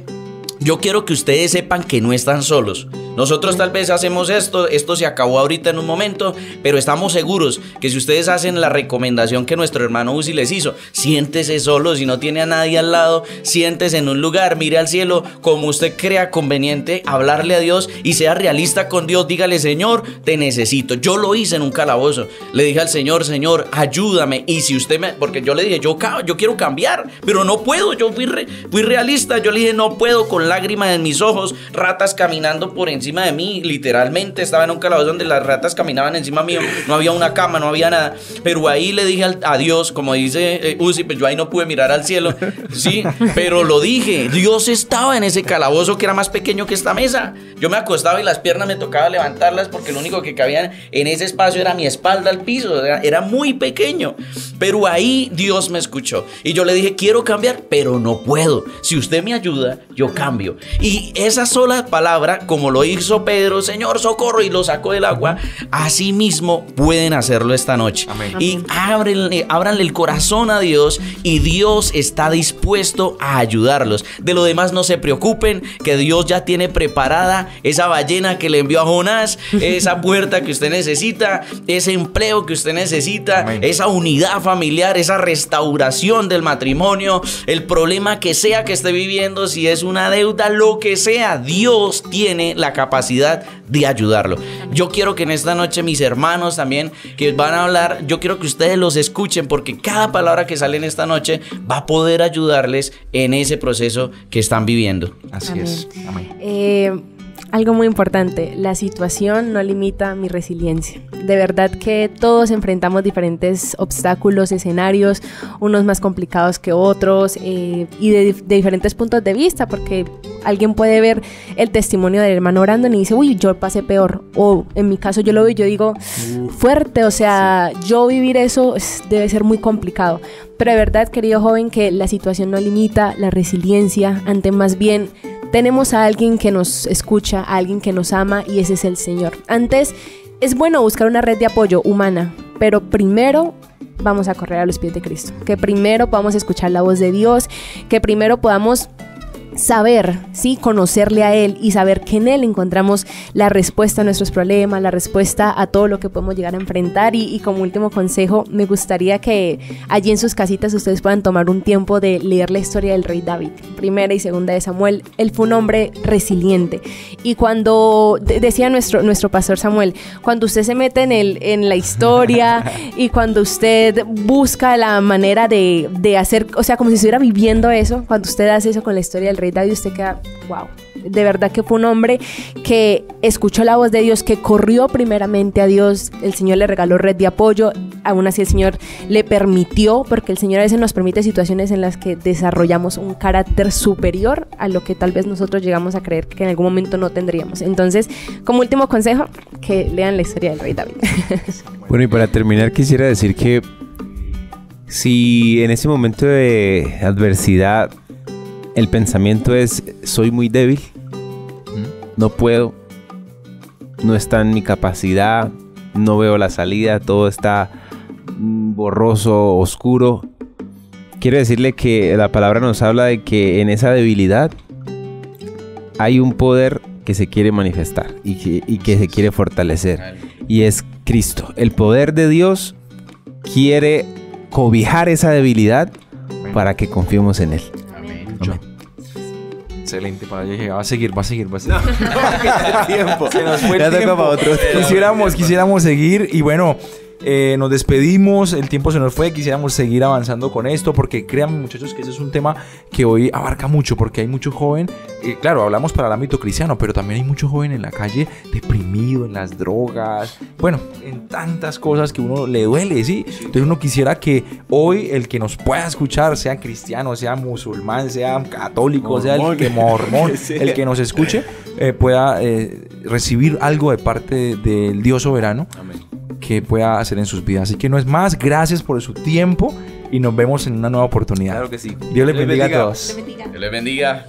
Speaker 4: yo quiero que ustedes sepan que no están solos. Nosotros tal vez hacemos esto se acabó ahorita en un momento, pero estamos seguros que si ustedes hacen la recomendación que nuestro hermano Uzi les hizo, siéntese solo, si no tiene a nadie al lado, siéntese en un lugar, mire al cielo, como usted crea conveniente, hablarle a Dios y sea realista con Dios. Dígale, Señor, te necesito. Yo lo hice en un calabozo, le dije al Señor, Señor, ayúdame. Y si usted porque yo le dije, yo quiero cambiar, pero no puedo. Yo fui realista, yo le dije, no puedo, con lágrimas en mis ojos, ratas caminando por encima de mí, literalmente estaba en un calabozo donde las ratas caminaban encima mío, no había una cama, no había nada, pero ahí le dije a Dios, como dice Uzi, pues yo ahí no pude mirar al cielo, sí, pero lo dije, Dios estaba en ese calabozo que era más pequeño que esta mesa. Yo me acostaba y las piernas me tocaba levantarlas, porque lo único que cabía en ese espacio era mi espalda al piso, era muy pequeño, pero ahí Dios me escuchó, y yo le dije, quiero cambiar, pero no puedo. Si usted me ayuda, yo cambio. Y esa sola palabra, como lo hizo Pedro, Señor, socorro, y lo sacó del agua, así mismo pueden hacerlo esta noche.
Speaker 1: Amén.
Speaker 4: Y ábranle el corazón a Dios, y Dios está dispuesto a ayudarlos. De lo demás no se preocupen, que Dios ya tiene preparada esa ballena que le envió a Jonás, esa puerta que usted necesita, ese empleo que usted necesita. Amén. Esa unidad familiar, esa restauración del matrimonio, el problema que sea que esté viviendo, si es una deuda, deuda, lo que sea, Dios tiene la capacidad de ayudarlo. Yo quiero que en esta noche mis hermanos también que van a hablar, yo quiero que ustedes los escuchen, porque cada palabra que sale en esta noche va a poder ayudarles en ese proceso que están viviendo.
Speaker 1: Así
Speaker 3: Amén.
Speaker 1: es. Amén.
Speaker 3: Algo muy importante, la situación no limita mi resiliencia. De verdad que todos enfrentamos diferentes obstáculos, escenarios, unos más complicados que otros, y de diferentes puntos de vista, porque alguien puede ver el testimonio del hermano Brandon y dice, uy, yo pasé peor. O en mi caso yo lo veo y yo digo, fuerte, o sea, yo vivir eso debe ser muy complicado. Pero de verdad, querido joven, que la situación no limita la resiliencia, ante más bien tenemos a alguien que nos escucha, a alguien que nos ama, y ese es el Señor. Antes, es bueno buscar una red de apoyo humana, pero primero vamos a correr a los pies de Cristo. Que primero podamos escuchar la voz de Dios, que primero podamos saber, ¿sí? Conocerle a Él y saber que en Él encontramos la respuesta a nuestros problemas, la respuesta a todo lo que podemos llegar a enfrentar. Y como último consejo, me gustaría que allí en sus casitas ustedes puedan tomar un tiempo de leer la historia del rey David, primera y segunda de Samuel. Él fue un hombre resiliente, y cuando decía nuestro pastor Samuel, cuando usted se mete en la historia y cuando usted busca la manera de hacer, o sea, como si estuviera viviendo eso, cuando usted hace eso con la historia del rey David, usted queda, wow, de verdad que fue un hombre que escuchó la voz de Dios, que corrió primeramente a Dios. El Señor le regaló red de apoyo, aún así el Señor le permitió, porque el Señor a veces nos permite situaciones en las que desarrollamos un carácter superior a lo que tal vez nosotros llegamos a creer que en algún momento no tendríamos. Entonces, como último consejo, que lean la historia del rey David.
Speaker 2: Bueno, y para terminar quisiera decir que si en ese momento de adversidad el pensamiento es, soy muy débil, no puedo, no está en mi capacidad, no veo la salida, todo está borroso, oscuro, quiero decirle que la palabra nos habla de que en esa debilidad hay un poder que se quiere manifestar y que se quiere fortalecer, y es Cristo. El poder de Dios quiere cobijar esa debilidad para que confiemos en Él.
Speaker 1: Amén. Excelente, para allá va a seguir.
Speaker 2: No, tiempo.
Speaker 1: Se nos fue
Speaker 2: Ya
Speaker 1: el
Speaker 2: toca
Speaker 1: tiempo.
Speaker 2: para otro.
Speaker 1: Quisiéramos seguir, y bueno, nos despedimos, el tiempo se nos fue, quisiéramos seguir avanzando con esto, porque créanme, muchachos, que ese es un tema que hoy abarca mucho, porque hay mucho joven, claro, hablamos para el ámbito cristiano, pero también hay mucho joven en la calle deprimido, en las drogas, bueno, en tantas cosas que uno le duele, ¿sí? Entonces uno quisiera que hoy el que nos pueda escuchar, sea cristiano, sea musulmán, sea católico, sea el que mormón, el que nos escuche, pueda recibir algo de parte del Dios soberano. Amén. Que pueda hacer en sus vidas. Así que no es más, gracias por su tiempo y nos vemos en una nueva oportunidad.
Speaker 2: Claro que sí.
Speaker 1: Dios les bendiga a todos.
Speaker 4: Dios les bendiga.